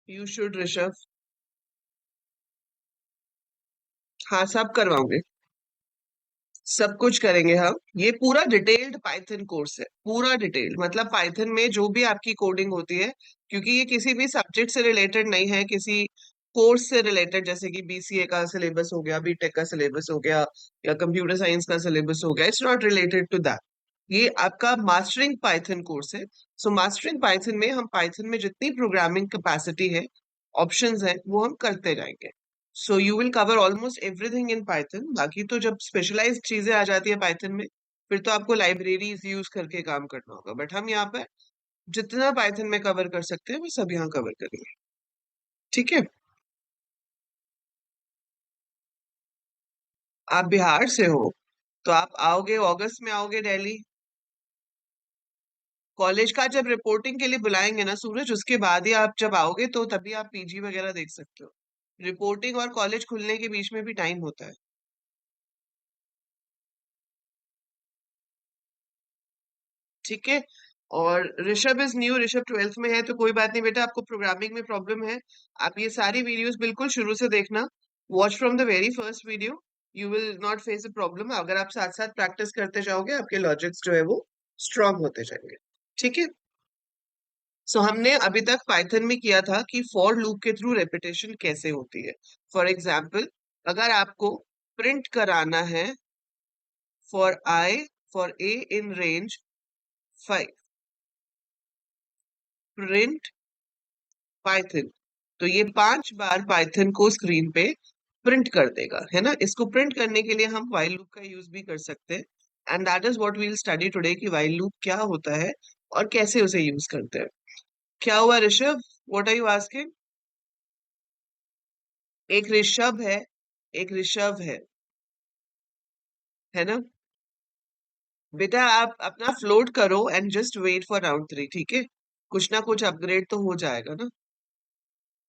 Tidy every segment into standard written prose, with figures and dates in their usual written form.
You should Rishabh. हाँ, सब करवाओगे। सब कुछ करेंगे हम। ये पूरा डिटेल्ड पाइथन कोर्स है, पूरा डिटेल्ड, मतलब पाइथन में जो भी आपकी कोडिंग होती है, क्योंकि ये किसी भी सब्जेक्ट से रिलेटेड नहीं है, किसी कोर्स से रिलेटेड, जैसे कि बीसीए का सिलेबस हो गया, बीटेक का सिलेबस हो गया, या कंप्यूटर साइंस का सिलेबस हो गया। It's not related to that. ये आपका मास्टरिंग पाइथन कोर्स है। सो मास्टरिंग पाइथन में हम पाइथन में जितनी प्रोग्रामिंग कैपेसिटी है, ऑप्शंस है, वो हम करते जाएंगे। So you will cover almost everything in Python. बाकी तो जब स्पेशलाइज्ड चीजें आ जाती है पाइथन में, फिर तो आपको लाइब्रेरीज यूज करके काम करना होगा, बट हम यहाँ पर जितना पाइथन में कवर कर सकते हैं वो सब यहाँ कवर करेंगे। ठीक है। आप बिहार से हो, तो आप आओगे अगस्त में, आओगे दिल्ली। कॉलेज का जब रिपोर्टिंग के लिए बुलाएंगे ना सूरज, उसके बाद ही आप जब आओगे तो तभी आप पीजी वगैरह देख सकते हो। रिपोर्टिंग और कॉलेज खुलने के बीच में भी टाइम होता है। ठीक है। और Rishabh is new, Rishabh 12th में है, तो कोई बात नहीं बेटा, आपको प्रोग्रामिंग में प्रॉब्लम है, आप ये सारी वीडियोस बिल्कुल शुरू से देखना। Watch from the very first video. You will not face a problem. अगर आप साथ साथ प्रैक्टिस करते जाओगे, आपके लॉजिक्स जो है वो स्ट्रांग होते जाएंगे। ठीक है। सो हमने अभी तक पाइथन में किया था कि फॉर लूप के थ्रू रेपिटेशन कैसे होती है। फॉर एग्जाम्पल, अगर आपको प्रिंट कराना है for I, for a in range 5, print Python, तो ये 5 बार पाइथन को स्क्रीन पे प्रिंट कर देगा, है ना। इसको प्रिंट करने के लिए हम व्हाइल लूप का यूज भी कर सकते हैं। And that is what we will study today, कि व्हाइल लूप क्या होता है और कैसे उसे यूज करते हैं। क्या हुआ Rishabh? What are you asking? एक ऋषभ है, एक ऋषभ है ना। बेटा आप अपना फ्लोट करो and just wait for round 3, ठीक है। कुछ ना कुछ अपग्रेड तो हो जाएगा ना।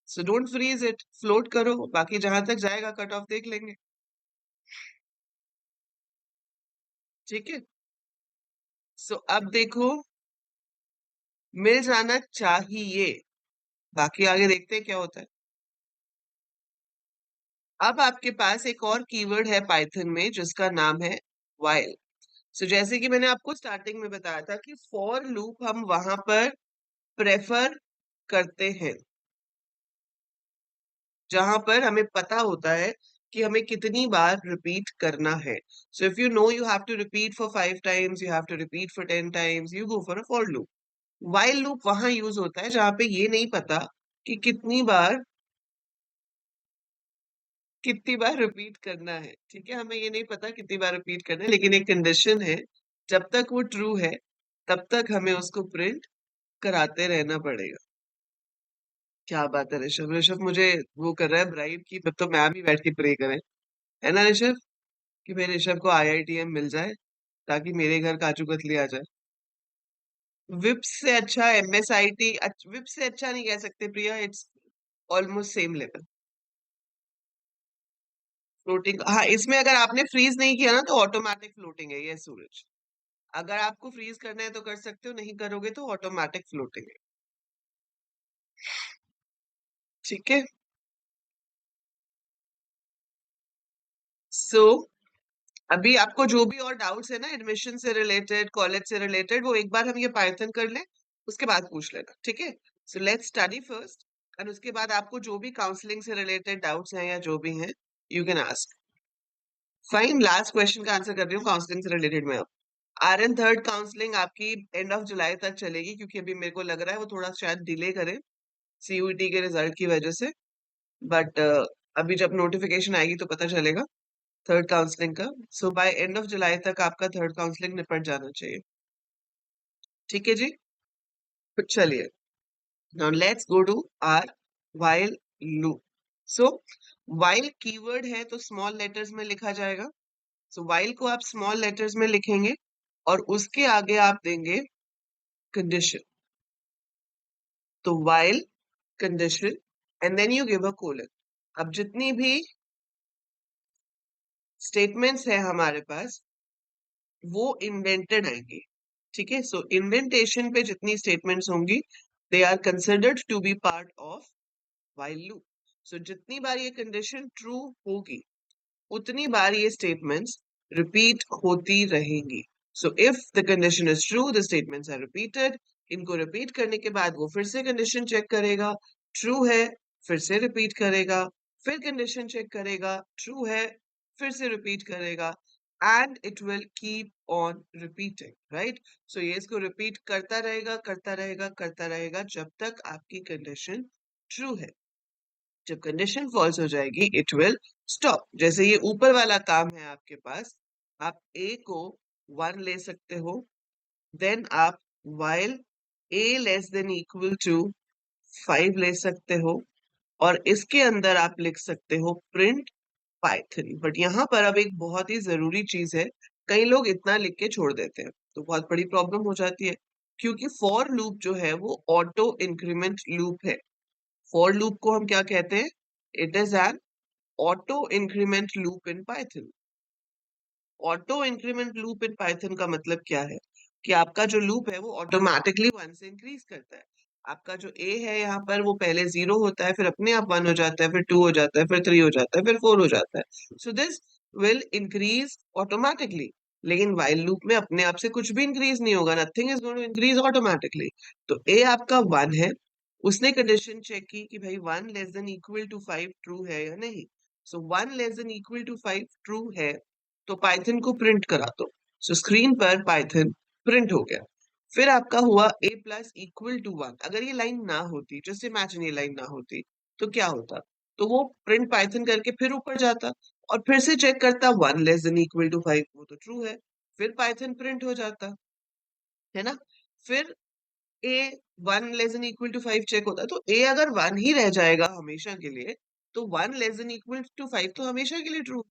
So don't freeze it, float करो, बाकी जहां तक जाएगा कट ऑफ देख लेंगे। ठीक है। सो अब देखो, मिल जाना चाहिए। बाकी आगे देखते हैं क्या होता है। अब आपके पास एक और कीवर्ड है पाइथन में जिसका नाम है while। सो जैसे कि मैंने आपको स्टार्टिंग में बताया था कि फॉर लूप हम वहां पर प्रेफर करते हैं जहां पर हमें पता होता है कि हमें कितनी बार रिपीट करना है। So if you know you have to repeat for 5 times, you have to repeat for 10 times, you go for a for loop. while loop वहां यूज होता है जहां पे ये नहीं पता कि कितनी बार रिपीट करना है। ठीक है, हमें ये नहीं पता कितनी बार रिपीट करना है, लेकिन एक कंडीशन है, जब तक वो ट्रू है तब तक हमें उसको प्रिंट कराते रहना पड़ेगा। क्या बात है ऋषभ, ऋषभ मुझे वो कर रहा है ब्राइब की, तो मैम ही बैठ के प्रे करें, है ना ऋषभ, कि मेरे ऋषभ को आईआईटीएम मिल जाए ताकि मेरे घर काजू कतली आ जाए। विप्स से अच्छा एमएसआईटी, विप्स से अच्छा नहीं कह सकते Priya, it's almost same level. Floating, हाँ, इसमें अगर आपने फ्रीज नहीं किया ना तो ऑटोमेटिक फ्लोटिंग है ये सूरज। अगर आपको फ्रीज करना है तो कर सकते हो, नहीं करोगे तो ऑटोमेटिक फ्लोटिंग है। ठीक है। सो अभी आपको जो भी और डाउट्स है ना एडमिशन से रिलेटेड, कॉलेज से रिलेटेड, वो एक बार हम ये पाइथन कर लें, उसके बाद पूछ लेना, ठीक है। सो लेट्स स्टडी फर्स्ट, और उसके बाद आपको जो भी काउंसलिंग से रिलेटेड डाउट्स हैं या जो भी हैं, you can ask. Fine, last question का आंसर कर रही हूँ काउंसलिंग से रिलेटेड में। अब आरएन थर्ड काउंसलिंग आपकी एंड ऑफ जुलाई तक चलेगी, क्योंकि अभी मेरे को लग रहा है वो थोड़ा शायद डिले करें सीयूईटी के रिजल्ट की वजह से। बट अभी जब नोटिफिकेशन आएगी तो पता चलेगा थर्ड काउंसलिंग का। सो बाय एंड ऑफ जुलाई तक आपका थर्ड काउंसलिंग निपट जाना चाहिए। ठीक है जी। तो चलिए, now let's go to our while loop. So while keyword है तो स्मॉल लेटर्स में लिखा जाएगा। सो व्हाइल को आप स्मॉल लेटर्स में लिखेंगे और उसके आगे आप देंगे कंडीशन। तो while condition and then you give a colon. अब जितनी भी स्टेटमेंट्स है हमारे पास वो इंडेंटेड आएंगी। ठीक है। सो इंडेंटेशन पे जितनी स्टेटमेंट्स होंगी, they are considered to be part of while loop. So जितनी बार ये कंडीशन ट्रू होगी उतनी बार ये स्टेटमेंट्स रिपीट होती रहेंगी. So if the condition is true the statements are repeated. इनको रिपीट करने के बाद वो फिर से कंडीशन चेक करेगा, ट्रू है, फिर से रिपीट करेगा, फिर कंडीशन चेक करेगा, ट्रू है, फिर से रिपीट करेगा, and it will keep on repeating, right. So ये इसको रिपीट करता रहेगा करता रहेगा करता रहेगा जब तक आपकी कंडीशन ट्रू है. जब कंडीशन फॉल्स हो जाएगी इट विल स्टॉप. जैसे ये ऊपर वाला काम है आपके पास, आप a को 1 ले सकते हो, देन आप while a less than equal to 5 ले सकते हो, और इसके अंदर आप लिख सकते हो प्रिंट पाइथन. बट यहाँ पर अब एक बहुत ही जरूरी चीज है, कई लोग इतना लिख के छोड़ देते हैं तो बहुत बड़ी प्रॉब्लम हो जाती है, क्योंकि फॉर लूप जो है वो ऑटो इंक्रीमेंट लूप है. फॉर लूप को हम क्या कहते हैं? It is an auto increment loop in Python. Auto increment loop in Python का मतलब क्या है कि आपका जो लूप है वो ऑटोमेटिकली 1 से इंक्रीज करता है. आपका जो a है यहाँ पर वो पहले 0 होता है, फिर अपने आप 1 हो जाता है, फिर 2 हो जाता है, फिर 3 हो जाता है, फिर 4 हो जाता है. So this will increase automatically. लेकिन while लूप में अपने आप से कुछ भी इंक्रीज नहीं होगा, nothing is going to increase automatically. तो a आपका 1 है, उसने कंडीशन चेक की कि भाई 1 less than equal to 5 true है या नहीं. सो 1 less than equal to 5 true है, तो पाइथन को प्रिंट करा दो. सो स्क्रीन पर पाइथन प्रिंट हो गया. फिर आपका हुआ a प्लस इक्वल टू 1. अगर ये लाइन ना होती, जस्ट इमेजिन ये लाइन ना होती, तो क्या होता? तो वो प्रिंट पाइथन करके फिर ऊपर जाता और फिर से चेक करता 1 लेस देन इक्वल टू 5, वो तो ट्रू है, फिर पाइथन प्रिंट हो जाता है ना. फिर a 1 less than equal to 5 check होता, तो a अगर 1 ही रह जाएगा हमेशा के लिए, तो 1 लेस देन इक्वल टू 5 तो हमेशा के लिए ट्रू.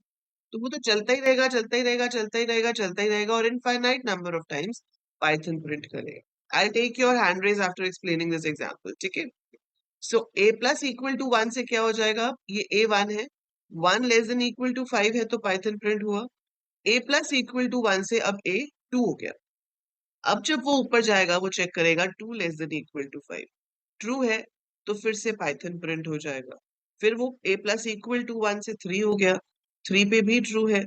तो वो तो चलता ही रहेगा चलता ही रहेगा चलता ही रहेगा चलता ही रहेगा, और infinite number of times Python print करेगा. I take your hand raise after explaining this example, ठीक है. So a plus equal to 1 से क्या हो जाएगा? ये a 1 है, 1 लेस देन इक्वल टू 5 है तो पाइथन प्रिंट हुआ. a प्लस इक्वल टू 1 से अब a 2 हो गया. अब जब वो ऊपर जाएगा वो चेक करेगा 2 less than equal to 5, true है, तो फिर से पाइथन प्रिंट हो जाएगा. फिर वो a प्लस इक्वल टू 1 से 3 हो गया, 3 पे भी ट्रू है,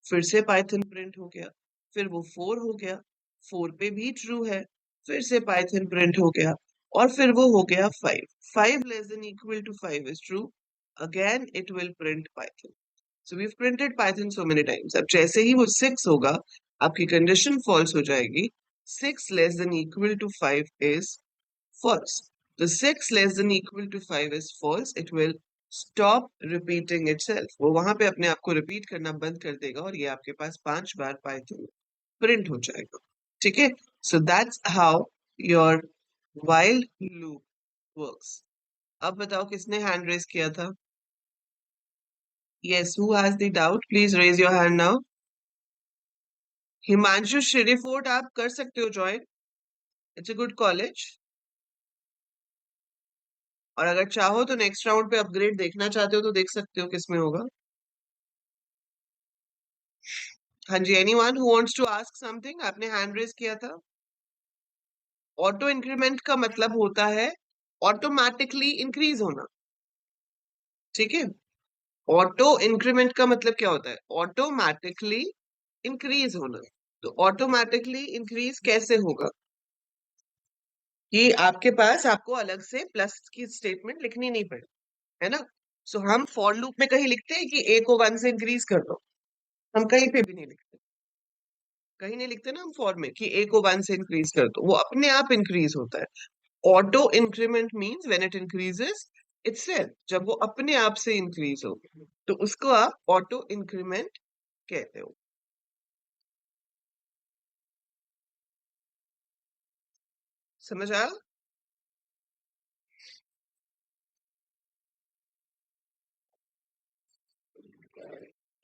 फिर से पाइथन प्रिंट हो गया. फिर वो 4 हो गया, 4 पे भी ट्रू है, फिर से पाइथन प्रिंट हो गया. और फिर वो हो गया 5, 5 less than equal to 5 is true, again it will print Python. So we printed Python so many times. अब जैसे ही वो 6 होगा आपकी कंडीशन फॉल्स हो जाएगी. 6 less than equal to 5 is false. The 6 less than equal to 5 is false. It will stop repeating itself. वो वहां पे अपने आप को रिपीट करना बंद कर देगा और ये आपके पास 5 बार पाइथन प्रिंट हो जाएगा. ठीक है. So that's how your while loop works. अब बताओ किसने हैंड रेज किया था? Yes, who has the doubt? Please raise your hand now. Himanshu श्रीफोर्ट आप कर सकते हो join. It's a good college. और अगर चाहो तो नेक्स्ट राउंड पे अपग्रेड देखना चाहते हो तो देख सकते हो किसमें होगा. हाँ जी, anyone who wants to ask something? आपने हैंड रेज किया था. ऑटो इंक्रीमेंट का मतलब होता है ऑटोमेटिकली इंक्रीज होना. ठीक है. ऑटो इंक्रीमेंट का मतलब क्या होता है? ऑटोमेटिकली इंक्रीज होना. तो ऑटोमेटिकली इंक्रीज कैसे होगा? कि आपके पास आपको अलग से प्लस की स्टेटमेंट लिखनी नहीं पड़े, है ना. सो हम फॉर लूप में कहीं लिखते हैं कि a को 1 से इंक्रीज कर दो? हम कहीं पे भी नहीं लिखते. कहीं नहीं लिखते ना हम फॉर में कि a को 1 से इंक्रीज कर दो. वो अपने आप इंक्रीज होता है. Auto increment means when it increases itself, जब वो अपने आप से इंक्रीज हो, तो उसको आप ऑटो इंक्रीमेंट कहते हो. समझ आया?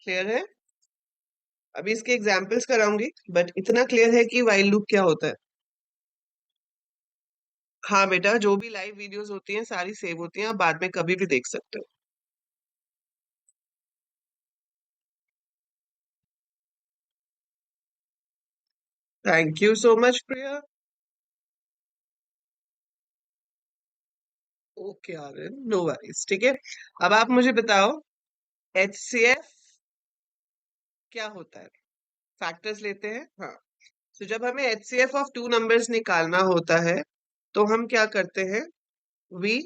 क्लियर है? अभी इसके एग्जांपल्स कराऊंगी, बट इतना क्लियर है कि व्हाइल लूप क्या होता है. हाँ बेटा, जो भी लाइव वीडियोस होती हैं सारी सेव होती हैं, आप बाद में कभी भी देख सकते हो. Thank you so much Priya. Okay Aryan, no worries, ठीक है। अब आप मुझे बताओ HCF क्या होता है। फैक्टर्स लेते हैं, हाँ। तो जब हमें HCF ऑफ टू नंबर्स निकालना होता है तो हम क्या करते हैं, वी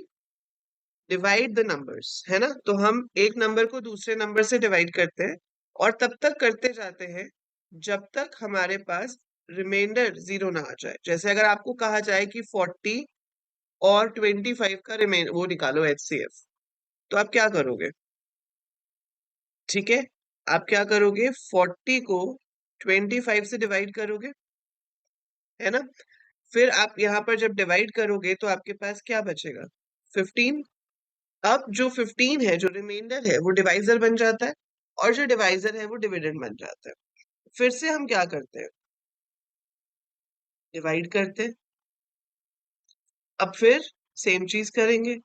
डिवाइड द नंबर्स, है ना। तो हम एक नंबर को दूसरे नंबर से डिवाइड करते हैं और तब तक करते जाते हैं जब तक हमारे पास रिमाइंडर जीरो ना आ जाए। जैसे अगर आपको कहा जाए कि 40 और 25 का रिमेन वो निकालो HCF, तो आप क्या करोगे, ठीक है। आप क्या करोगे, 40 को 25 से डिवाइड करोगे, है ना। फिर आप यहाँ पर जब डिवाइड करोगे तो आपके पास क्या बचेगा, 15। अब जो 15 है, जो रिमाइंडर है, वो डिवाइजर बन जाता है और जो डिवाइजर है वो डिविडेंड बन जाता है। फिर से हम क्या करते हैं, डिवाइड करते हैं। अब फिर सेम चीज करेंगे,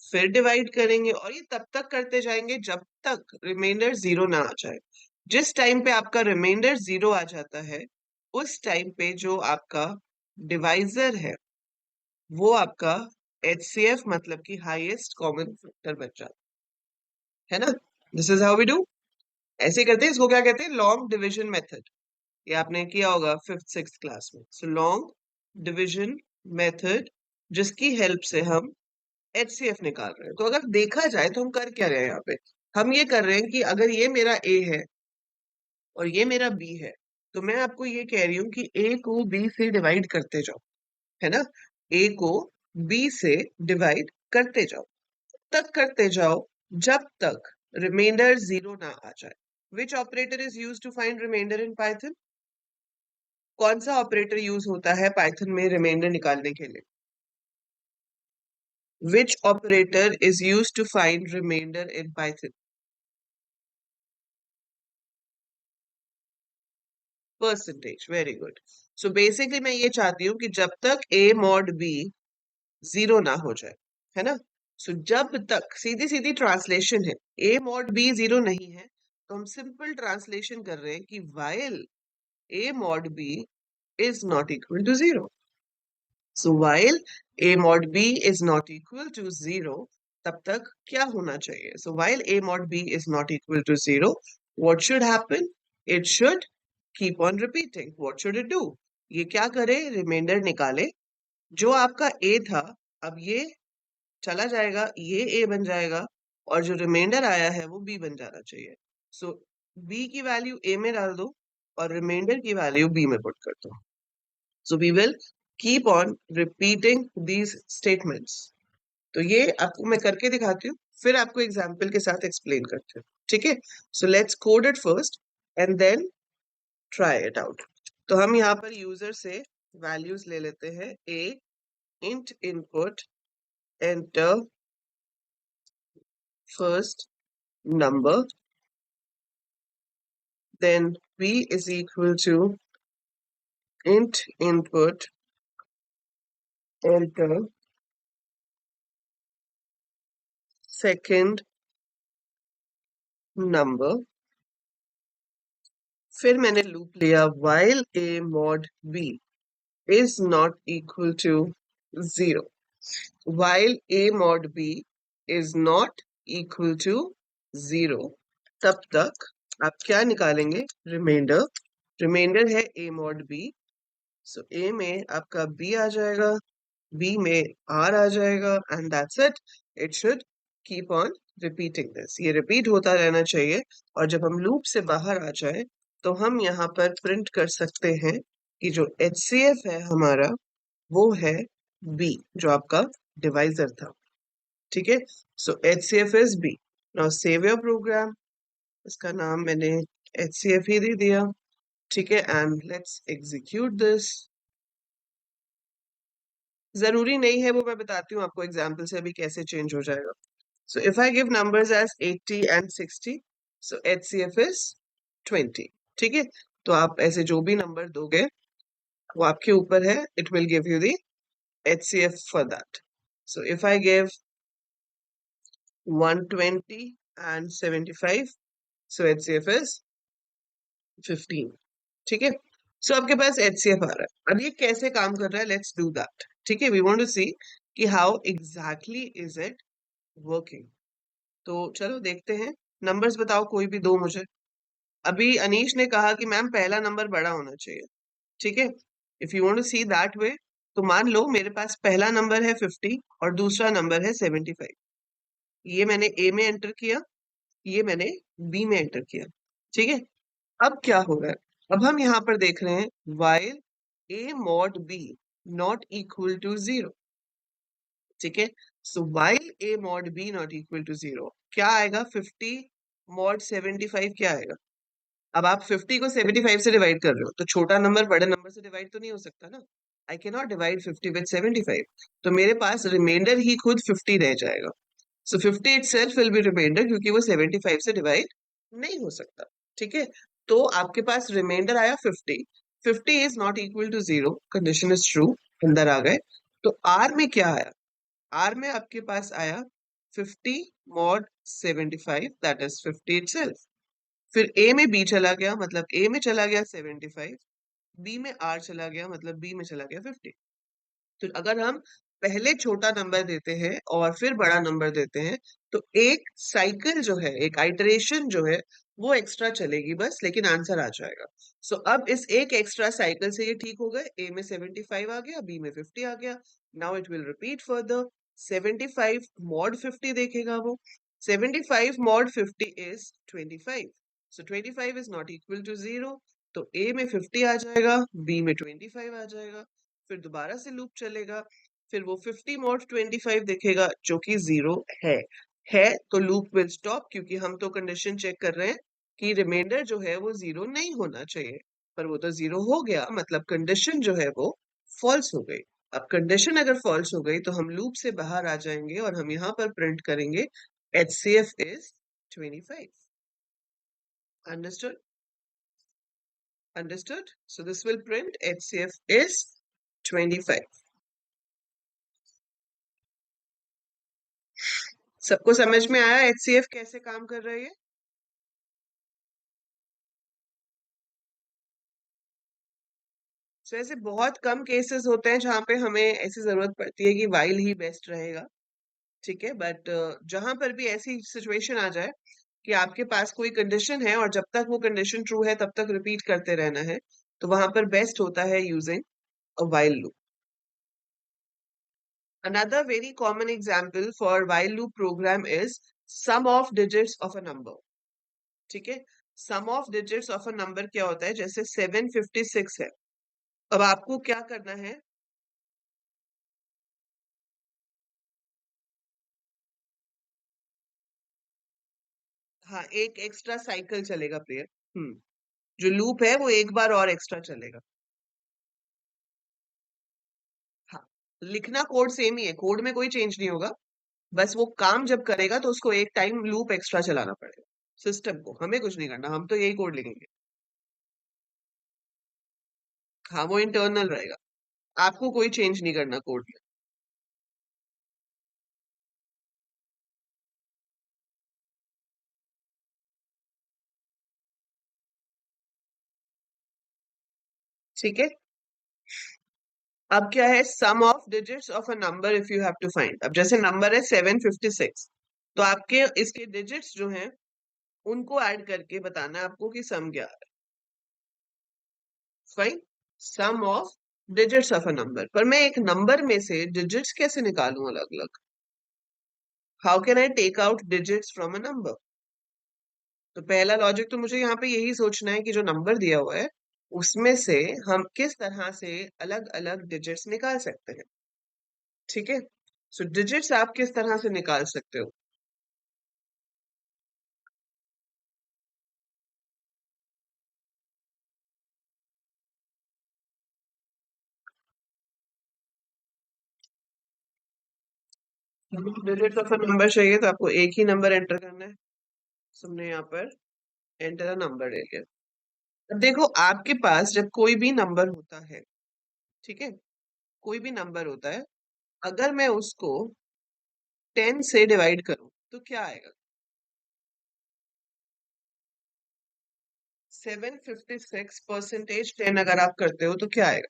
फिर डिवाइड करेंगे और ये तब तक करते जाएंगे जब तक रिमाइंडर जीरो ना आ जाए। जिस टाइम पे आपका रिमाइंडर जीरो आ जाता है उस टाइम पे जो आपका डिवाइजर है वो आपका HCF मतलब कि हाईएस्ट कॉमन फैक्टर बन जाता है ना। This is how we do. ऐसे करते हैं, इसको क्या कहते हैं, लॉन्ग डिवीजन मेथड। ये आपने किया होगा फिफ्थ सिक्स क्लास में। सो लॉन्ग डिवीजन मेथड, जिसकी हेल्प से हम HCF निकाल रहे हैं। तो अगर देखा जाए तो हम कर क्या रहे हैं यहाँ पे, हम ये कर रहे हैं कि अगर ये मेरा A है और ये मेरा B है, तो मैं आपको ये कह रही हूँ कि A को B से डिवाइड करते जाओ, है ना। A को B से डिवाइड करते जाओ, तक करते जाओ जब तक रिमाइंडर जीरो ना आ जाए। Which operator is use to find remainder in Python. कौन सा ऑपरेटर यूज होता है पाइथन में रिमाइंडर निकालने के लिए। Which operator is use to find remainder in Python. Percentage, very good. So basically मैं ये चाहती हूँ कि जब तक A mod B जीरो ना हो जाए, है ना। सो जब तक, सीधी सीधी ट्रांसलेशन है, A mod B जीरो नहीं है तो हम सिंपल ट्रांसलेशन कर रहे हैं कि while A mod B is not equal to zero. So while A mod B is not equal to zero, तब तक क्या होना चाहिए, so while A mod B is not equal to zero, what should happen, it should keep on repeating. What should it do, ये क्या करे, reminder निकाले। जो आपका A था अब ये चला जाएगा, ये A बन जाएगा और जो रिमाइंडर आया है वो B बन जाना चाहिए। सो B की वैल्यू A में डाल दो और रिमाइंडर की वैल्यू B में पुट कर दो। So we will keep on repeating these statements. तो ये आपको मैं करके दिखाती हूँ, फिर आपको एग्जाम्पल के साथ एक्सप्लेन करती हूँ, ठीक है। So let's code it first and then try it out. तो हम यहाँ पर यूजर से वैल्यूज ले लेते हैं। A int input enter first number, then B is equal to int input enter second number। फिर मैंने लूप लिया while A mod B is not equal to zero। while A mod B is not equal to zero, तब तक आप क्या निकालेंगे, reminder. Reminder है A mod B, so A में आपका B आ जाएगा, B में R आ जाएगा and that's it. It should keep on repeating this, ये रिपीट होता रहना चाहिए। और जब हम लूप से बाहर आ जाए तो हम यहाँ पर प्रिंट कर सकते हैं कि जो HCF है हमारा वो है B, जो आपका डिवाइजर था, ठीक है। So HCF is B। Now save your program, इसका नाम मैंने HCF ही दे दिया, ठीक है। And let's execute this. जरूरी नहीं है वो मैं बताती हूँ आपको एग्जाम्पल से अभी कैसे चेंज हो जाएगा। So if I give numbers as 80 and 60, so HCF is 20, ठीक है। तो आप ऐसे जो भी नंबर दोगे वो आपके ऊपर है, it will give you the HCF for that. So if I give 120 and 75, so HCF is 15, ठीक है। सो आपके पास HCF आ रहा है। अब ये कैसे काम कर रहा है, लेट्स डू दैट, ठीक है। वी वांट टू सी कि how exactly is it working. तो चलो देखते हैं। नंबर्स बताओ, कोई भी दो मुझे। अभी अनीश ने कहा कि मैम पहला नंबर बड़ा होना चाहिए। ठीक है, if you want to see that way, तो मान लो मेरे पास पहला नंबर है 50 और दूसरा नंबर है 75। ये मैंने ए में एंटर किया, ये मैंने बी में एंटर किया। ठीक है, अब क्या हो रहा है? अब हम यहाँ पर देख रहे हैं while a mod b not equal to 0। ठीक है, सो while a mod b not equal to 0 क्या आएगा? 50 मॉड 75 क्या आएगा? अब आप 50 को 75 से डिवाइड कर रहे हो, तो छोटा नंबर बड़े नंबर से डिवाइड तो नहीं हो सकता ना। I can not divide 50 with 75, तो मेरे पास रिमाइंडर ही खुद 50 रह जाएगा। सो 50 itself will be remainder, क्योंकि वो 75 से डिवाइड नहीं हो सकता। ठीक है, तो आपके पास रिमाइंडर आया 50। 50 is not equal to 0, condition is true, अंदर आ गए। तो आर में क्या आया? आर में आपके पास आया 50 मॉड 75, दैट इज 50 itself। फिर ए में बी चला गया, मतलब ए में चला गया 75, बी में आर चला गया, मतलब बी में चला गया 50। तो अगर हम पहले छोटा नंबर देते हैं और फिर बड़ा नंबर देते हैं, तो एक साइकिल जो है, एक आइटरेशन जो है, वो एक्स्ट्रा चलेगी बस, लेकिन आंसर आ जाएगा। सो अब इस एक एक्स्ट्रा साइकिल से ये ठीक हो गए, ए में 75 आ गया, बी में 50 आ गया। Now it will repeat further. 75 mod 50 देखेगा वो। 75 mod 50 is 25। So 25 is not equal to 0, तो ए में 50 आ जाएगा, बी में 25 आ जाएगा। फिर दोबारा से लूप चलेगा, फिर वो 50 मॉड 25 देखेगा जो कि 0 है तो लूप विल स्टॉप, क्योंकि हम तो कंडीशन चेक कर रहे हैं कि रिमाइंडर जो है वो 0 नहीं होना चाहिए, पर वो तो 0 हो गया, मतलब कंडीशन जो है वो फॉल्स हो गई। अब कंडीशन अगर फॉल्स हो गई तो हम लूप से बाहर आ जाएंगे और हम यहाँ पर प्रिंट करेंगे HCF is 25। Understood? Understood, so this will print HCF is 25। सबको समझ में आया HCF कैसे काम कर रही है? तो ऐसे बहुत कम केसेस होते हैं जहां पे हमें ऐसी जरूरत पड़ती है कि वाइल ही बेस्ट रहेगा। ठीक है, बट जहां पर भी ऐसी सिचुएशन आ जाए कि आपके पास कोई कंडीशन है और जब तक वो कंडीशन ट्रू है तब तक रिपीट करते रहना है, तो वहां पर बेस्ट होता है using a while loop. Another very common example for while loop program is sum of digits of a number। ठीक है, sum of digits of a number क्या होता है? जैसे 756 है, अब आपको क्या करना है? हाँ, एक एक्स्ट्रा साइकिल चलेगा प्लेयर। हम्म, जो लूप है वो एक बार और एक्स्ट्रा चलेगा। हाँ, लिखना कोड सेम ही है, कोड में कोई चेंज नहीं होगा, बस वो काम जब करेगा तो उसको एक टाइम लूप एक्स्ट्रा चलाना पड़ेगा। सिस्टम को हमें कुछ नहीं करना, हम तो यही कोड लिखेंगे। हाँ, वो इंटरनल रहेगा, आपको कोई चेंज नहीं करना कोड में। ठीक है, अब क्या है? Sum of digits of a number if you have to find. अब जैसे नंबर है 756, तो आपके इसके डिजिट्स जो हैं उनको ऐड करके बताना है आपको कि सम क्या है। Fine, sum of digits of a number. पर मैं एक नंबर में से डिजिट्स कैसे निकालूं अलग अलग? How can I take out digits from a number? तो पहला लॉजिक तो मुझे यहाँ पे यही सोचना है कि जो नंबर दिया हुआ है उसमें से हम किस तरह से अलग अलग डिजिट्स निकाल सकते हैं। ठीक है, सो डिजिट्स आप किस तरह से निकाल सकते हो? डिजिट्स ऑफ अ नंबर चाहिए तो आपको एक ही नंबर एंटर करना है। So, हमने यहाँ पर एंटर अ नंबर ले लिया। अब देखो, आपके पास जब कोई भी नंबर होता है, ठीक है, कोई भी नंबर होता है, अगर मैं उसको 10 से डिवाइड करूं तो क्या आएगा? 756% 10 अगर आप करते हो तो क्या आएगा?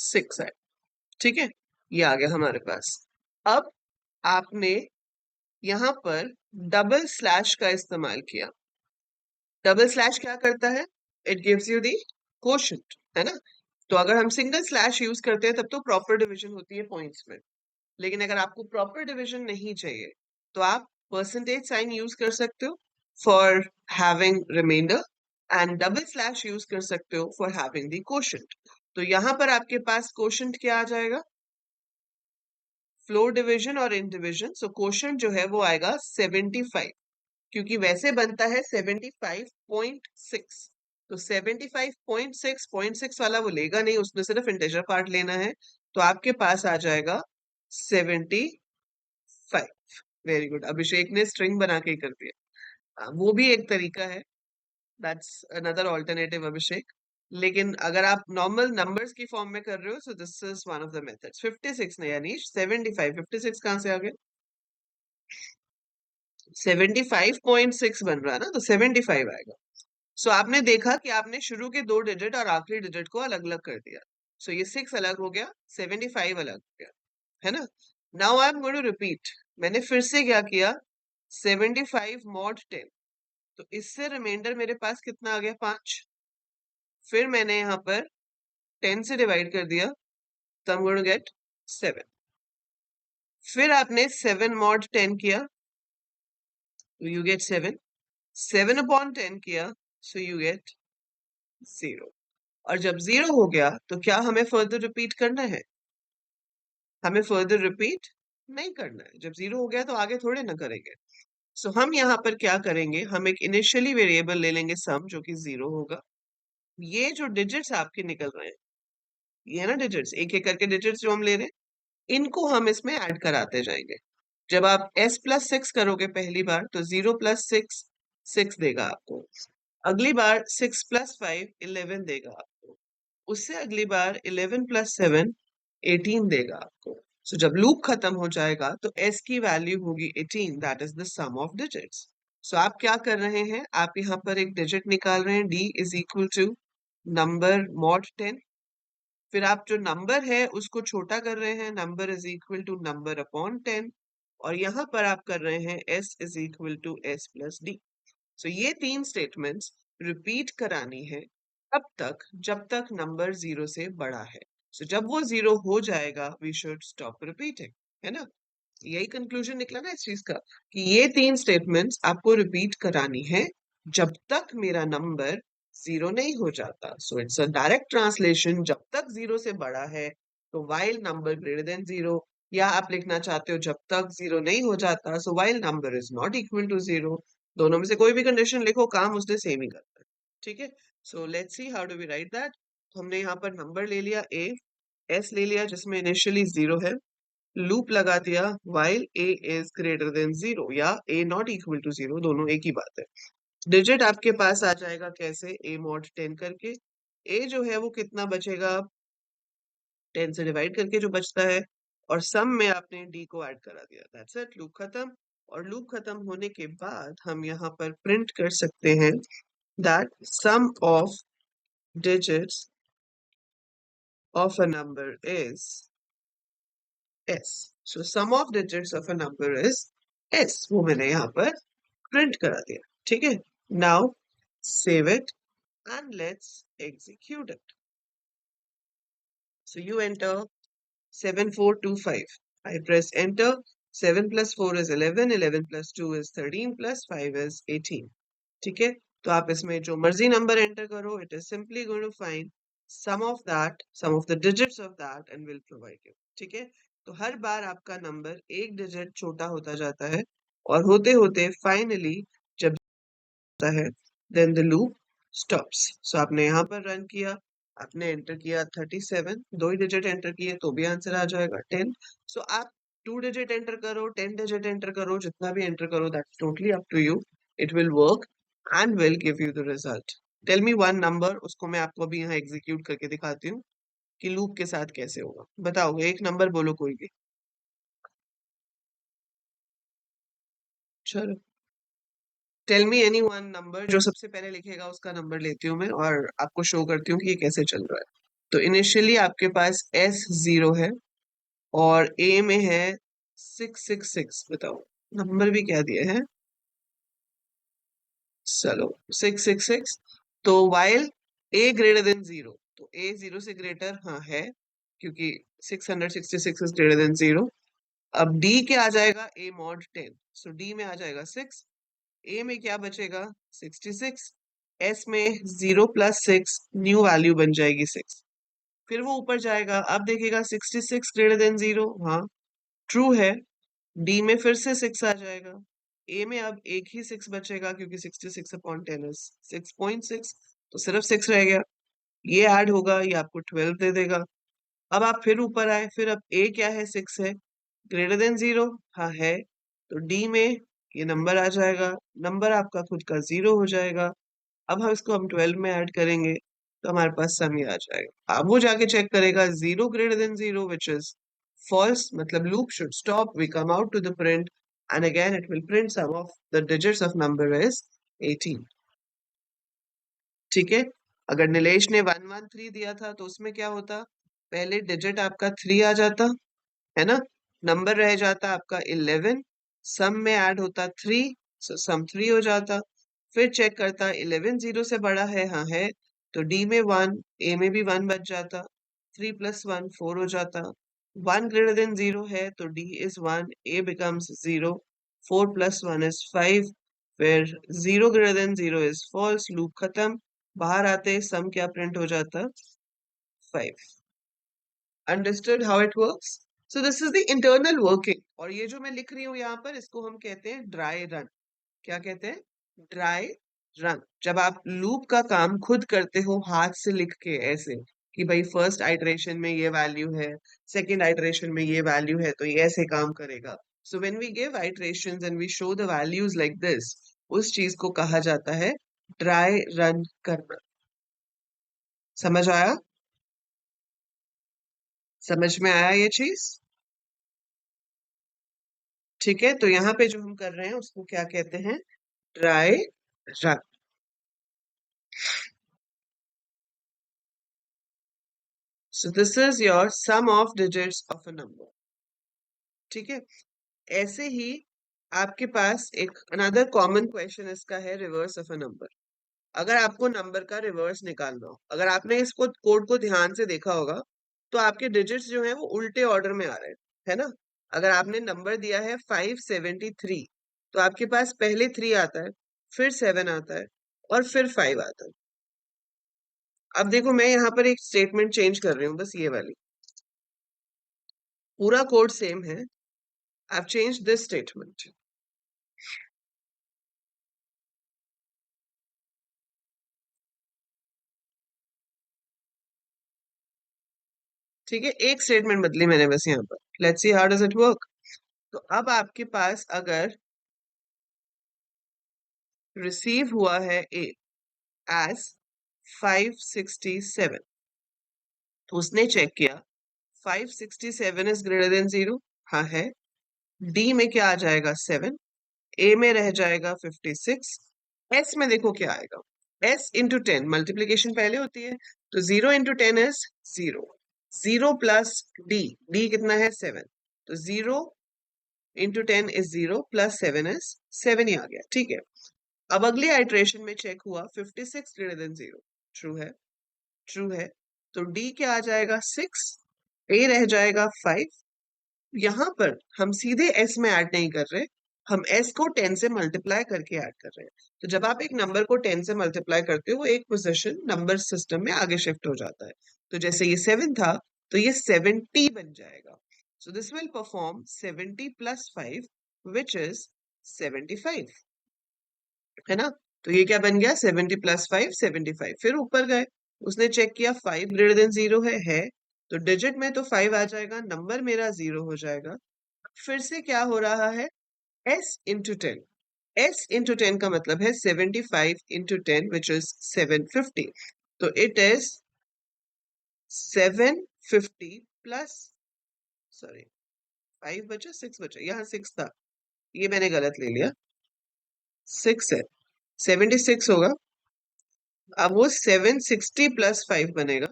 6 है। ठीक है, ये आ गया हमारे पास। अब आपने यहाँ पर डबल स्लैश का इस्तेमाल किया। डबल स्लैश क्या करता है? It gives you the quotient, है ना? तो अगर हम सिंगल स्लैश यूज करते हैं तब तो प्रॉपर डिवीजन होती है पॉइंट्स में, लेकिन अगर आपको प्रॉपर डिवीजन नहीं चाहिए तो आप परसेंटेज साइन यूज कर सकते हो for having remainder, and double slash use कर सकते हो फॉर हैविंग द कोशेंट। तो यहाँ पर आपके पास कोशेंट क्या आ जाएगा? फ्लोर डिवीजन और इन डिवीजन। सो कोशेंट जो है वो आएगा 75, क्योंकि वैसे बनता है 75.6। तो 75.6 वाला वो लेगा नहीं, उसमें सिर्फ इंटीजर पार्ट लेना है। तो आपके पास आ जाएगा 75। वेरी गुड, अभिषेक ने स्ट्रिंग बना के ही कर दिया। वो भी एक तरीका है, दैट्स अनदर ऑल्टरनेटिव अभिषेक। लेकिन अगर आप नॉर्मल नंबर्स की फॉर्म में कर रहे हो, सो this is one of the methods. 56 नहीं यानीश, 75। 56 कहाँ से आ गया? 75.6 बन रहा है ना, तो 75 आएगा। सो आपने देखा कि आपने शुरू के 2 डिजिट और आखिरी डिजिट को अलग अलग कर दिया। सो ये 6 अलग हो गया, 75 अलग हो गया, है ना? Now I am going to repeat. मैंने फिर से क्या किया? 75 मॉड 10। तो इससे रिमाइंडर मेरे पास कितना आ गया? 5। फिर मैंने यहाँ पर 10 से डिवाइड कर दिया, तो I am going to get 7। फिर आपने 7 मॉड 10 किया, तो यू गेट 7। 7 अपॉन 10 किया, सो यू गेट 0। और जब 0 हो गया तो क्या हमें फर्दर रिपीट करना है? हमें फर्दर रिपीट नहीं करना है। जब 0 हो गया तो आगे थोड़े ना करेंगे। सो हम यहाँ पर क्या करेंगे? हम एक इनिशियली वेरिएबल ले लेंगे सम, जो कि 0 होगा। ये जो डिजिट्स आपके निकल रहे हैं, ये है ना डिजिट्स, एक एक करके डिजिट्स जो हम ले रहे हैं, इनको हम इसमें ऐड कराते जाएंगे। जब आप s+6 करोगे पहली बार, तो 0+6 6 देगा आपको। अगली बार 6+5 11 देगा आपको। उससे अगली बार 11+7 18 देगा आपको। सो जब लूप खत्म हो जाएगा तो s की वैल्यू होगी 18, that is the sum of digits. So आप क्या कर रहे हैं? आप यहाँ पर एक डिजिट निकाल रहे हैं, d is equal to number mod 10। फिर आप जो नंबर है उसको छोटा कर रहे हैं, number is equal to number upon 10। और यहाँ पर आप कर रहे हैं s is equal to s plus d। So ये 3 स्टेटमेंट्स रिपीट करानी है तब तक जब तक नंबर 0 से बड़ा है। सो जब वो 0 हो जाएगा, वी शुड स्टॉप रिपीटिंग, है ना? यही कंक्लूजन निकला ना इस चीज का, कि ये 3 स्टेटमेंट्स आपको रिपीट करानी है जब तक मेरा नंबर 0 नहीं हो जाता। So it's a direct translation, जब तक 0 से बड़ा है तो वाइल नंबर ग्रेटर देन 0, या आप लिखना चाहते हो जब तक 0 नहीं हो जाता, so while number is not equal to 0। दोनों में से कोई भी कंडीशन लिखो, काम उसने सेम ही करता है। ठीक है, so let's see how do we write that. हमने यहाँ पर नंबर ले लिया a, s ले लिया जिसमें इनिशियली 0 है, लूप लगा दिया while a is greater than 0 या a not equal to 0, दोनों एक ही बात है। डिजिट आपके पास आ जाएगा कैसे? a mod 10 करके। a जो है वो कितना बचेगा? 10 से डिवाइड करके जो बचता है, और सम में आपने d को ऐड करा दिया, दैट्स इट, लूप खत्म। और लूप खत्म होने के बाद हम यहाँ पर प्रिंट कर सकते हैं that sum of digits of a number is s. So sum of digits of a number is s, वो मैंने यहाँ पर प्रिंट करा दिया। ठीक है, now save it and let's execute it. So you enter 7425। I press enter. 7 plus 4 is 11, 11 plus 2 is 13, plus 5 is 18. ठीक है, तो आप इसमें जो मर्जी नंबर एंटर करो, it is simply going to find sum of that, sum of the digits of that, and will provide you. ठीक है, तो हर बार आपका नंबर एक डिजिट छोटा होता जाता है, और होते होते फाइनली जब होता है, देन द लूप स्टॉप्स। सो आपने यहाँ पर रन किया, आपने एंटर किया 37, 2 ही डिजिट एंटर किए तो भी आंसर आ जाएगा 10। सो आप 2 डिजिट एंटर करो, 10 डिजिट एंटर करो, जितना भी एंटर करो, that's totally up to you. It will work and will give you the result. Tell me one number, उसको मैं आपको अभी यहाँ एग्जीक्यूट करके दिखाती हूँ कि लूप के साथ कैसे होगा। बताओ, एक नंबर बोलो कोई भी। चलो, tell me any one number, जो सबसे पहले लिखेगा उसका नंबर लेती हूँ मैं, और आपको शो करती हूँ कि ये कैसे चल रहा है। तो इनिशियली आपके पास S 0 है और A में है 666। बताओ नंबर भी क्या दिए हैं, चलो 666। तो वाइल A ग्रेटर देन 0, तो A 0 से ग्रेटर हाँ है, क्योंकि 666 इज ग्रेटर देन 0। अब D क्या आ जाएगा, A mod 10, सो D में आ जाएगा 6, A में क्या बचेगा 66, S में 0 प्लस 6 न्यू वैल्यू बन जाएगी 6। फिर वो ऊपर जाएगा, अब देखेगा 66 ग्रेटर देन 0, हाँ ट्रू है। डी में फिर से 6 आ जाएगा, ए में अब एक ही 6 बचेगा क्योंकि 66 अपॉन 10 इज 6.6, तो सिर्फ 6 रह गया। ये ऐड होगा, ये आपको 12 दे देगा। अब आप फिर ऊपर आए, फिर अब ए क्या है 6 है, ग्रेटर देन 0 हाँ है, तो डी में ये नंबर आ जाएगा, नंबर आपका खुद का 0 हो जाएगा। अब हम 12 में ऐड करेंगे तो हमारे पास सम ही आ जाएगा। अब वो जाके चेक करेगा 0 greater than 0 which is false, मतलब loop should stop, we come out to the print and again it will print sum of the digits of number is 18। ठीक है, अगर नीलेश ने 113 दिया था तो उसमें क्या होता, पहले डिजिट आपका 3 आ जाता है ना, नंबर रह जाता आपका 11, सम में ऐड होता 3, सो सम 3 हो जाता। फिर चेक करता 11 0 से बड़ा है हाँ है, तो डी में 1, ए में भी 1 बच जाता, 3 प्लस 1 4 हो जाता। 1 ग्रेटर देन 0 है तो d is 1, a becomes 0, 4 plus 1 is 5, फिर 0 greater than 0 is false, loop खत्म। बाहर आते सम क्या प्रिंट हो जाता, 5। Understood how it works? So this is the internal working, और ये जो मैं लिख रही हूँ यहाँ पर इसको हम कहते हैं ड्राई रन। क्या कहते हैं, ड्राई रन। जब आप लूप का काम खुद करते हो हाथ से लिख के ऐसे कि भाई फर्स्ट आइटरेशन में ये वैल्यू है, सेकंड आइटरेशन में ये वैल्यू है, तो ये ऐसे काम करेगा। So when we give iterations and we show the values like this, उस चीज को कहा जाता है ड्राई रन करना। समझ आया, समझ में आया ये चीज? ठीक है, तो यहाँ पे जो हम कर रहे हैं उसको क्या कहते हैं, dry run. So this is your sum of digits of a number. ठीक है, ऐसे ही आपके पास एक अनदर कॉमन क्वेश्चन इसका है, रिवर्स ऑफ अ नंबर। अगर आपको नंबर का रिवर्स निकालना हो, अगर आपने इसको कोड को ध्यान से देखा होगा तो आपके डिजिट्स जो है वो उल्टे ऑर्डर में आ रहे हैं, है ना। अगर आपने नंबर दिया है 573, तो आपके पास पहले 3 आता है, फिर 7 आता है और फिर 5 आता है। अब देखो मैं यहाँ पर एक स्टेटमेंट चेंज कर रही हूँ, बस ये वाली, पूरा कोड सेम है, आई चेंज दिस स्टेटमेंट। ठीक है, एक स्टेटमेंट बदली मैंने बस यहाँ पर, let's see how does it work. तो अब आपके पास अगर रिसीव हुआ है ए एज 567, तो उसने चेक किया 567 इज ग्रेटर देन 0 हाँ है, डी में क्या आ जाएगा 7, ए में रह जाएगा 56, एस में देखो क्या आएगा, एस इंटू 10, मल्टीप्लीकेशन पहले होती है, तो 0 into 10 is 0, 0 plus D, D कितना है 7, तो 0 इंटू 10 इज 0 प्लस 7 इज 7 ही आ गया। ठीक है, अब अगली आइट्रेशन में चेक हुआ 56 ग्रेटर देन 0, ट्रू है, ट्रू है, तो डी क्या आ जाएगा 6, ए रह जाएगा 5। यहाँ पर हम सीधे एस में ऐड नहीं कर रहे, हम एस को 10 से मल्टीप्लाई करके ऐड कर रहे हैं। तो जब आप एक नंबर को 10 से मल्टीप्लाई करते हो वो एक पोजीशन नंबर सिस्टम में आगे शिफ्ट हो जाता है। तो जैसे ये 7 था तो ये 70 बन जाएगा। सो this will perform 70 plus 5 which is 75, है ना। तो ये क्या बन गया 70 प्लस 5 75। फिर ऊपर गए, उसने चेक किया 5 ग्रेटर देन 0 है, तो डिजिट में तो 5 आ जाएगा, नंबर मेरा 0 हो जाएगा। फिर से क्या हो रहा है, s इंटू 10, s इंटू 10 का मतलब है 75 इंटू 10 विच इज 750, तो इट इज 750 प्लस, सॉरी 5 बचा 6 बचा, यहाँ 6 था, ये मैंने गलत ले लिया, 6 है, 76 होगा। अब वो 760 प्लस 5 बनेगा,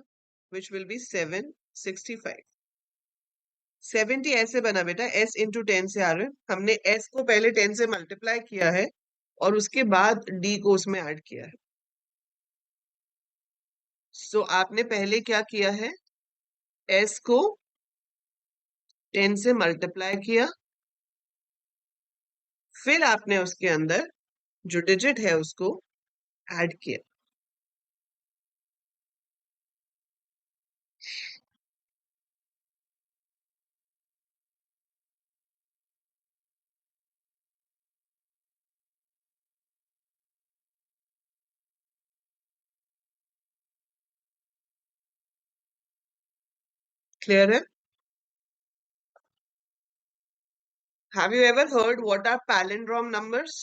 which will be 765. 70 ऐसे बना बेटा, s into 10 से आ रहा है, हमने s को पहले 10 से मल्टीप्लाई किया है और उसके बाद d को उसमें ऐड किया है। सो आपने पहले क्या किया है, s को 10 से मल्टीप्लाई किया, फिर आपने उसके अंदर जो डिजिट है उसको ऐड किया। क्लियर है? Have you ever heard what are palindrome numbers?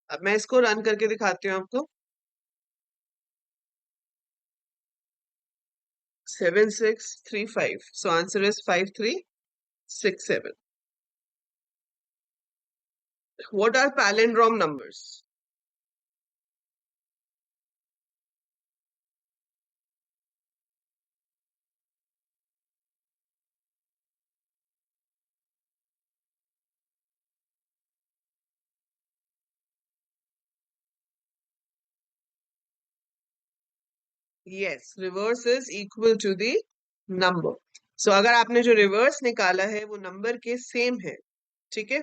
अब मैं इसको रन करके दिखाती हूँ आपको। 7635. So answer is 5367. What are palindrome numbers? Yes, reverse is equal to the number. So अगर आपने जो reverse निकाला है वो number के same है, ठीक है,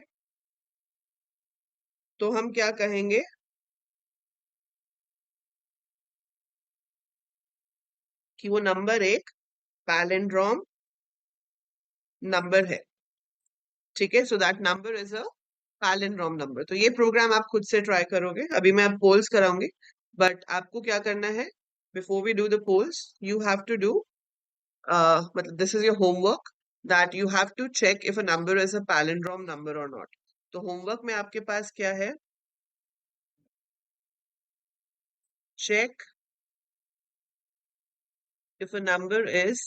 तो हम क्या कहेंगे कि वो number एक palindrome number है, ठीक है। So that number is a palindrome number. तो ये प्रोग्राम आप खुद से ट्राई करोगे, अभी मैं पोल्स कराऊंगी, बट आपको क्या करना है, before we do the polls you have to do मतलब this is your homework, that you have to check if a number is a palindrome number or not. तो होमवर्क में आपके पास क्या है, check if a number is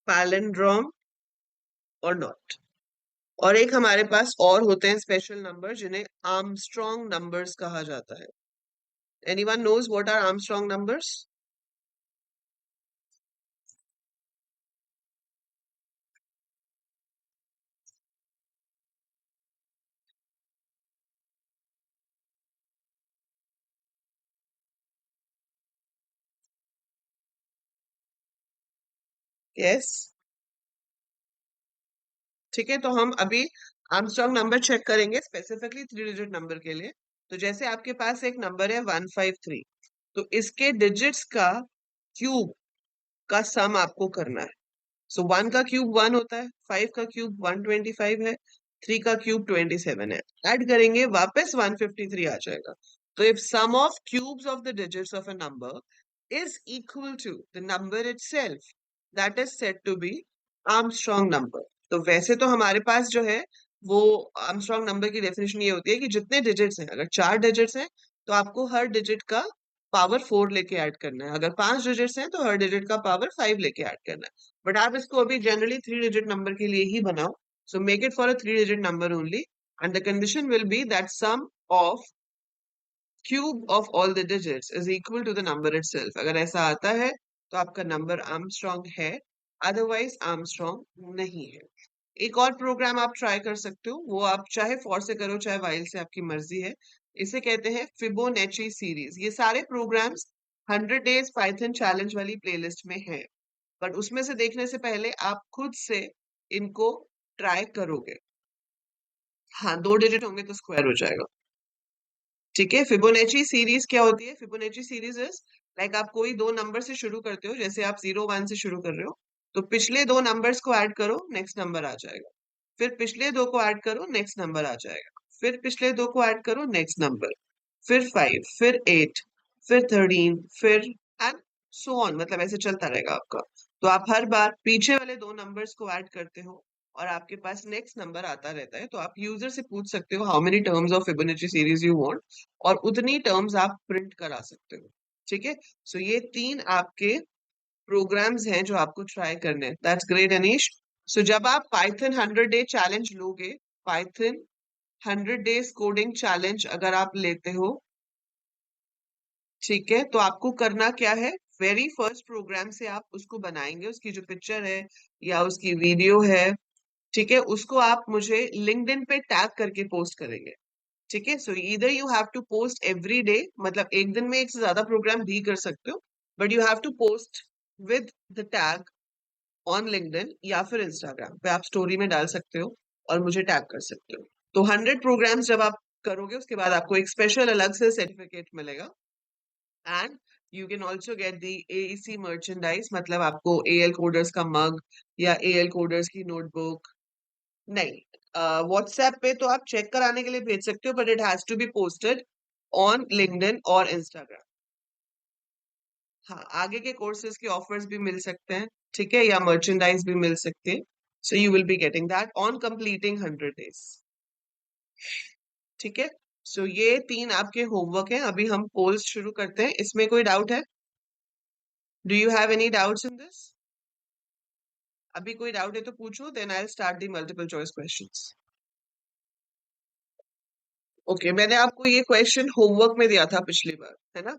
palindrome or not. और एक हमारे पास और होते हैं स्पेशल नंबर जिन्हें आर्मस्ट्रॉन्ग नंबर्स कहा जाता है। Anyone knows what are Armstrong numbers? Yes, ठीक है। तो हम अभी आर्मस्ट्रॉन्ग नंबर चेक करेंगे स्पेसिफिकली 3 डिजिट नंबर के लिए। तो जैसे आपके पास एक नंबर है 153, तो इसके डिजिट्स का क्यूब का सम आपको करना है। सो 1 का क्यूब 1 होता है, 5 का क्यूब 125 है, 3 का क्यूब 27 है। ऐड करेंगे वापस 153 आ जाएगा। तो if sum of cubes of the digits of a number is equal to the number itself, that is said to be Armstrong number. तो वैसे तो हमारे पास जो है वो आर्मस्ट्रॉन्ग नंबर की डेफिनेशन ये होती है कि जितने डिजिट्स हैं, अगर 4 डिजिट्स हैं तो आपको हर डिजिट का पावर 4 लेके ऐड करना है, अगर 5 डिजिट्स हैं तो हर डिजिट का पावर 5 लेके ऐड करना है। बट आप इसको अभी जनरली 3 डिजिट नंबर के लिए ही बनाओ। So make it for a 3 digit number only, and the condition will be that sum of cube of all the digits is equal to the number itself. अगर ऐसा आता है तो आपका नंबर आर्मस्ट्रॉन्ग है, अदरवाइज आर्मस्ट्रॉन्ग नहीं है। एक और प्रोग्राम आप ट्राई कर सकते हो, वो आप चाहे फॉर से करो चाहे वाइल से, आपकी मर्जी है। इसे कहते हैं फिबोनेची सीरीज। ये सारे प्रोग्राम्स 100 डेज पाइथन चैलेंज वाली प्लेलिस्ट में हैं, बट उसमें से देखने से पहले आप खुद से इनको ट्राई करोगे। हाँ, 2 डिजिट होंगे तो स्क्वायर हो जाएगा, ठीक है। फिबोनेची सीरीज क्या होती है? फिबोनेची सीरीज इज लाइक आप कोई दो नंबर से शुरू करते हो, जैसे आप 0 1 से शुरू कर रहे हो, तो पिछले दो नंबर्स को ऐड करो, नेक्स्ट नंबर आ जाएगा। फिर पिछले दो को ऐड करो, नेक्स्ट नंबर आ जाएगा। फिर पिछले दो को ऐड करो, नेक्स्ट नंबर। फिर 5, फिर 8, फिर 13, फिर एंड सो ऑन, मतलब ऐसे चलता रहेगा आपका। तो आप हर बार पीछे वाले दो नंबर्स को ऐड करते हो और आपके पास नेक्स्ट नंबर आता रहता है। तो आप यूजर से पूछ सकते हो how many terms of Fibonacci series you want, और उतनी टर्म्स आप प्रिंट करा सकते हो, ठीक है। सो ये 3 आपके प्रोग्राम्स हैं जो आपको ट्राई करने हैं। That's great Anish. सो जब आप पाइथन 100 डे चैलेंज लोगे, पाइथन 100 डेज कोडिंग चैलेंज अगर आप लेते हो, ठीक है, तो आपको करना क्या है, वेरी फर्स्ट प्रोग्राम से आप उसको बनाएंगे, उसकी जो पिक्चर है या उसकी वीडियो है, ठीक है, उसको आप मुझे लिंक्डइन पे टैग करके पोस्ट करेंगे। ठीक है, so either you have to post every day, मतलब एक दिन में एक से ज्यादा प्रोग्राम भी कर सकते हो, but you have to post with the tag on LinkedIn या फिर इंस्टाग्राम पे आप स्टोरी में डाल सकते हो और मुझे टैग कर सकते हो। तो 100 प्रोग्राम्स जब आप करोगे उसके बाद आपको एक स्पेशल अलग से सर्टिफिकेट मिलेगा, and you can also get the AEC merchandise, मतलब आपको एएल कोडर्स का मग या एएल कोडर्स की नोटबुक, नहीं, व्हाट्सएप पे तो आप चेक कराने के लिए भेज सकते हो, but it has to be posted on LinkedIn और इंस्टाग्राम। हाँ, आगे के कोर्सेज के ऑफर्स भी मिल सकते हैं, ठीक है, या मर्चेंडाइज भी मिल सकते हैं, so you will be getting that on completing 100 days. ठीक है, सो ये 3 आपके होमवर्क हैं। अभी हम पोल्स शुरू करते हैं, इसमें कोई डाउट है? Do you have any doubts in this? अभी कोई डाउट है तो पूछो, then I will start the multiple choice questions. Okay, मैंने आपको ये क्वेश्चन होमवर्क में दिया था पिछली बार, है ना?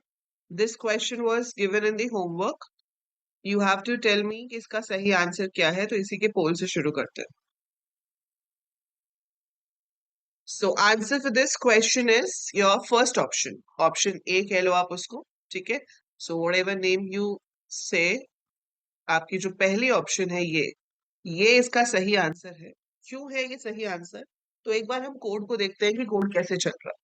This question was given in the homework, you have to tell me कि इसका सही आंसर क्या है, तो इसी के पोल से शुरू करते हैं। So answer for this question is your first option. Option A कह लो आप उसको, ठीक है? So whatever name you say, आपकी जो पहली ऑप्शन है ये इसका सही आंसर है। क्यों है ये सही आंसर? तो एक बार हम कोड को देखते हैं कि कोड कैसे चल रहा है।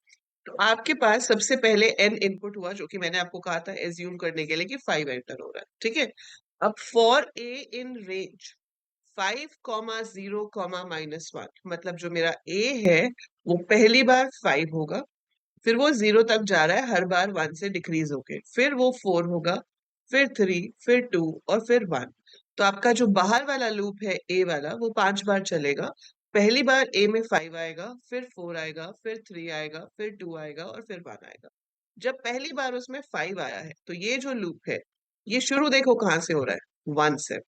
तो आपके पास सबसे पहले n इनपुट हुआ, जो कि मैंने आपको कहा था एज्यूम करने के लिए कि 5 एंटर हो रहा है, ठीक है? अब फॉर a इन रेंज 5,0,-1, मतलब जो मेरा a है वो पहली बार 5 होगा, फिर वो 0 तक जा रहा है हर बार 1 से डिक्रीज होके, फिर वो 4 होगा, फिर 3, फिर 2 और फिर 1। तो आपका जो बाहर वाला लूप है a वाला वो 5 बार चलेगा। पहली बार a में 5 आएगा, फिर 4 आएगा, फिर 3 आएगा, फिर 2 आएगा और फिर 1 आएगा। जब पहली बार उसमें 5 आया है तो ये जो लूप है ये शुरू देखो कहाँ से हो रहा है, 1 से।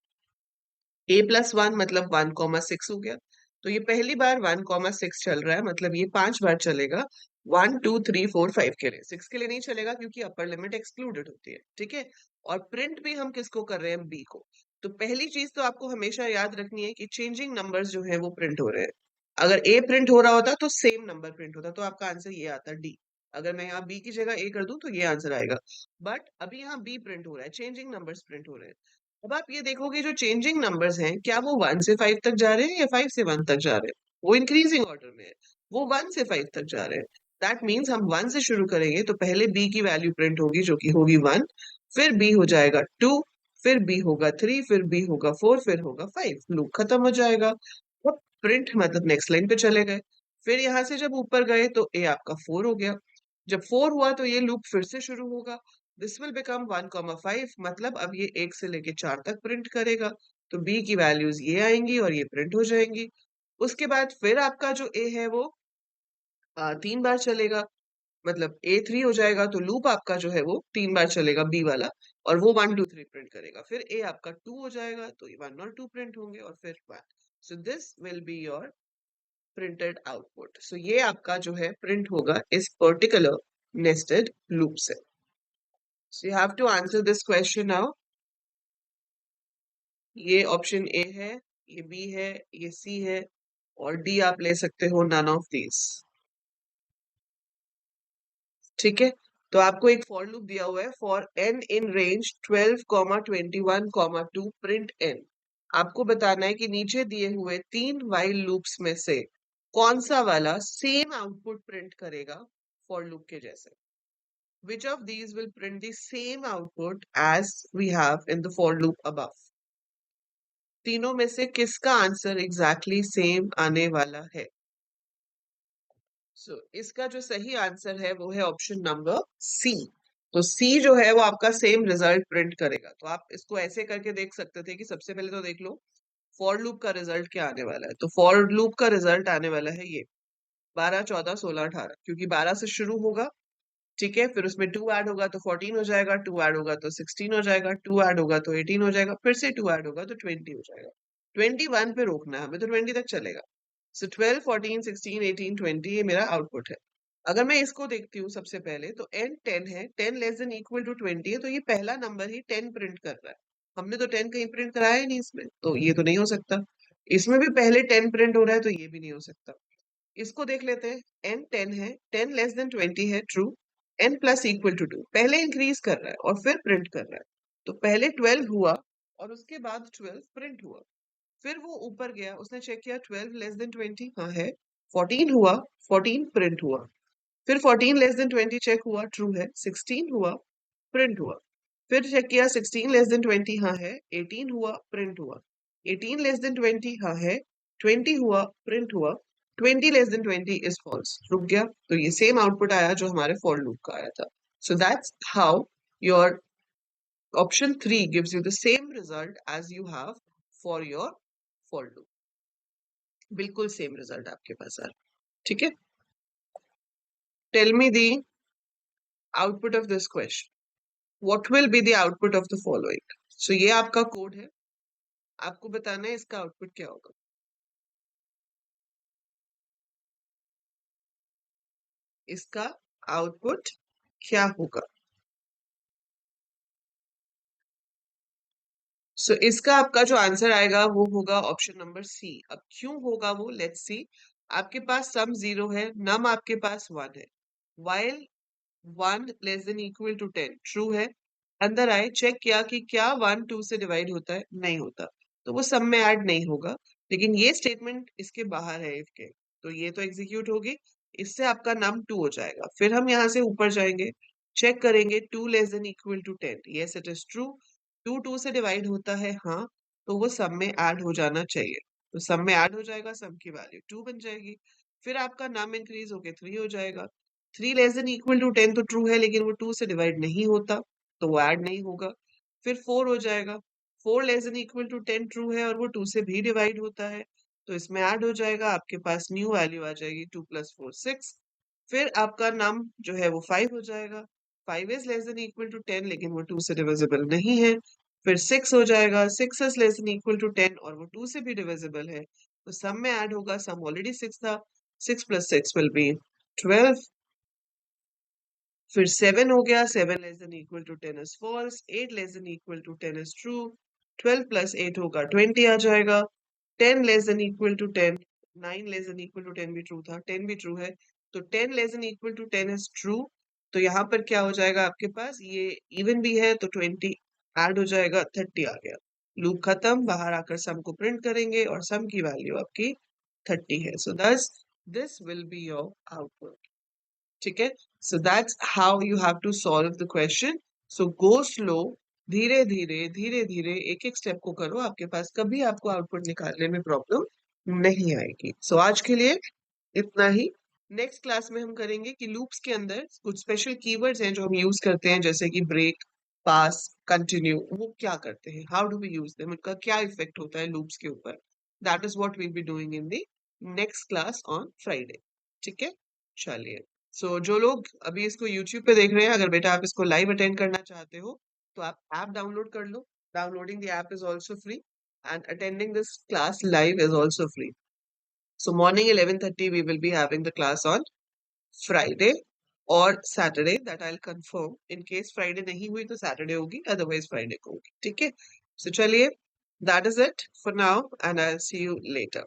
a+1 मतलब 1,6 हो गया। तो ये पहली बार 1,6 चल रहा है, मतलब ये 5 बार चलेगा। 1 2 3 4 5 के लिए, 6 के लिए नहीं चलेगा क्योंकि अपर लिमिट एक्सक्लूडेड होती है, ठीक है? और प्रिंट भी हम किसको कर रहे हैं, b को। तो पहली चीज तो आपको हमेशा याद रखनी है कि चेंजिंग नंबर्स जो है वो प्रिंट हो रहे हैं। अगर a प्रिंट हो रहा होता तो सेम नंबर प्रिंट होता, तो आपका आंसर ये आता d। अगर मैं यहाँ b की जगह a कर दूं तो ये आंसर आएगा, बट अभी यहाँ b प्रिंट हो रहा है, चेंजिंग नंबर्स प्रिंट हो रहे हैं। अब आप ये देखोगे जो चेंजिंग नंबर्स हैं क्या वो 1 से 5 तक जा रहे हैं या 5 से 1 तक जा रहे हैं? वो इंक्रीजिंग ऑर्डर में है, वो 1 से 5 तक जा रहे हैं। दैट मीन्स हम 1 से शुरू करेंगे तो पहले b की वैल्यू प्रिंट होगी जो कि होगी 1, फिर b हो जाएगा 2, फिर b होगा 3, फिर b होगा 4, फिर होगा 5, लूप खत्म हो जाएगा। अब प्रिंट मतलब नेक्स्ट लाइन पे चले गए, फिर यहाँ से जब ऊपर गए तो a आपका 4 हो गया, जब 4 हुआ तो ये लूप फिर से शुरू होगा। दिस विल बिकम 1,5, मतलब अब ये 1 से लेके 4 तक प्रिंट करेगा। तो b की वैल्यूज ये आएंगी और ये प्रिंट हो जाएंगी। उसके बाद फिर आपका जो a है वो 3 बार चलेगा, मतलब a3 हो जाएगा, तो लूप आपका जो है वो 3 बार चलेगा b वाला, और वो 1 2 3 प्रिंट करेगा। फिर a आपका 2 हो जाएगा, तो ये 1 और 2 प्रिंट होंगे और फिर 1। So this will be your printed output. So ये आपका जो है प्रिंट होगा इस पर्टिकुलर नेस्टेड लूप से। So you have to answer this question now. ये ऑप्शन ए है, ये बी है, ये सी है और डी आप ले सकते हो नन ऑफ दीज। ठीक है, तो आपको एक फॉर लूप दिया हुआ है, for n in range 12,21,2 print n। आपको बताना है कि नीचे दिए हुए 3 वाइल लूप्स में से कौन सा वाला सेम आउटपुट प्रिंट करेगा फॉर लूप के जैसे। Which of these will print the same output as we have in the for loop above? तीनों में से किसका आंसर एग्जैक्टली सेम आने वाला है? इसका जो सही आंसर है वो है ऑप्शन नंबर सी। तो सी जो है वो आपका सेम रिजल्ट प्रिंट करेगा। तो आप इसको ऐसे करके देख सकते थे कि सबसे पहले तो देख लो फॉर लूप का रिजल्ट क्या आने वाला है। तो फॉर लूप का रिजल्ट आने वाला है ये 12 14 16 18, क्योंकि 12 से शुरू होगा, ठीक है, फिर उसमें 2 ऐड होगा तो 14 हो जाएगा, 2 ऐड होगा तो 16 हो जाएगा, 2 ऐड होगा तो 18 हो जाएगा, फिर से 2 ऐड होगा तो 20 हो जाएगा। 21 पे रोकना है हमें, तो 20 तक चलेगा। सो 12, 14, 16, 18, 20 ये मेरा आउटपुट है। अगर मैं इसको देखती हूँ सबसे पहले तो n 10 है, 10 लेस देन इक्वल टू 20 है, तो ये पहला नंबर ही 10 प्रिंट कर रहा है। हमने तो 10 कहीं प्रिंट कराया ही नहीं इसमें, तो ये तो नहीं हो सकता। इसमें भी पहले 10 प्रिंट हो रहा है, तो ये भी नहीं हो सकता। इसको देख लेते हैं। n 10 है, 10 लेस देन 20 है, true. n plus equal to 2 पहले इंक्रीज कर रहा है और फिर प्रिंट कर रहा है, तो पहले 12 हुआ और उसके बाद 12 प्रिंट हुआ। फिर वो ऊपर गया, उसने चेक किया 12 लेस देन 20, हाँ है। 14 हुआ, 14 प्रिंट हुआ। फिर 14 लेस देन 20 चेक हुआ, ट्रू है। 16 हुआ, प्रिंट हुआ। फिर चेक किया 16 लेस देन 20, हाँ है। 18 हुआ, प्रिंट हुआ। 18 लेस देन 20, हाँ है। 20 हुआ, प्रिंट हुआ। 20 लेस देन 20 इज फॉल्स, रुक गया। तो ये सेम आउटपुट आया जो हमारे फॉर लूप का आया था। सो that's how your option 3 gives you the same result as you have for your for loop. बिल्कुल सेम रिजल्ट आपके पास आ रहा है। ठीक है, tell me the output of this question. What will be the output of the following. So ये आपका कोड है, आपको बताना है इसका आउटपुट क्या होगा। इसका आउटपुट क्या होगा। सो इसका आपका जो आंसर आएगा वो होगा ऑप्शन नंबर सी। अब क्यों होगा वो, लेट्स सी। आपके पास सम 0 है, नम आपके पास 1 है। While 1 less than equal to 10 true है। अंदर आए, चेक किया कि क्या 1 2 से डिवाइड होता है, नहीं होता, तो वो सब में ऐड नहीं होगा। लेकिन ये स्टेटमेंट इसके बाहर है इफ के, तो ये तो एग्जीक्यूट होगी। इससे आपका नम 2 हो जाएगा। फिर हम यहाँ से ऊपर जाएंगे, चेक करेंगे 2 less than equal to 10, yes it is true. 2 2 से डिवाइड होता है, हाँ, तो वो सब में ऐड हो जाना चाहिए। तो सब में ऐड हो जाएगा, सब की वैल्यू 2 बन जाएगी। फिर आपका नम इंक्रीज होके 3 हो जाएगा। 3 लेस देन इक्वल टू 10 तो ट्रू है, लेकिन वो 2 से डिवाइड नहीं होता, तो वो ऐड नहीं होगा। फिर 4 हो जाएगा। 4 less than equal to 10 true है और वो 2 से भी डिवाइड होता है, तो इसमें ऐड हो जाएगा। आपके पास न्यू वैल्यू आ जाएगी 2 प्लस 4 6। फिर आपका नम जो है वो 5 हो जाएगा। 5 is less than equal to 10, लेकिन वो 2 से डिविजिबल नहीं है। फिर 6 हो जाएगा। 6 is less than equal to 10 और वो 2 से भी डिविजिबल है, तो सम में ऐड होगा। सम ऑलरेडी 6 था, 6 प्लस 6 विल बी 12। फिर 7 हो गया। 7 less than equal to 10 is false. 8 less than equal to 10 is true. 12 plus 8 होगा 20 आ जाएगा। 10 less than equal to 10, 9 less than equal to 10 भी ट्रू था, 10 भी ट्रू है, तो 10 less than equal to 10 is true. तो यहाँ पर क्या हो जाएगा आपके पास, ये इवन भी है तो 20 ऐड हो जाएगा, 30 आ गया। लूप खत्म, बाहर आकर सम को प्रिंट करेंगे और सम की वैल्यू आपकी 30 है। सो दस this will be your output. ठीक है, so that's how you have to solve the question. So go slow, धीरे धीरे धीरे धीरे एक एक स्टेप को करो, आपके पास कभी आपको आउटपुट निकालने में प्रॉब्लम नहीं आएगी। सो आज के लिए इतना ही। नेक्स्ट क्लास में हम करेंगे कि लूप्स के अंदर कुछ स्पेशल कीवर्ड्स हैं जो हम यूज करते हैं, जैसे कि ब्रेक, पास, कंटिन्यू, वो क्या करते हैं, how do we use them, उनका क्या इफेक्ट होता है लूप्स के ऊपर। That is what we'll be doing in the next class on Friday. ठीक है, चलिए। सो जो लोग अभी इसको यूट्यूब पे देख रहे हैं, अगर बेटा आप इसको लाइव अटेंड करना चाहते हो तो आप ऐप डाउनलोड कर लो। Downloading the app is also free and attending this class live is also free. So morning 11:30 we will be having the class on Friday or Saturday, that I'll confirm. In case Friday नहीं हुई तो Saturday होगी, otherwise Friday को होगी। ठीक है, so चलिए, that is it for now and I'll see you later.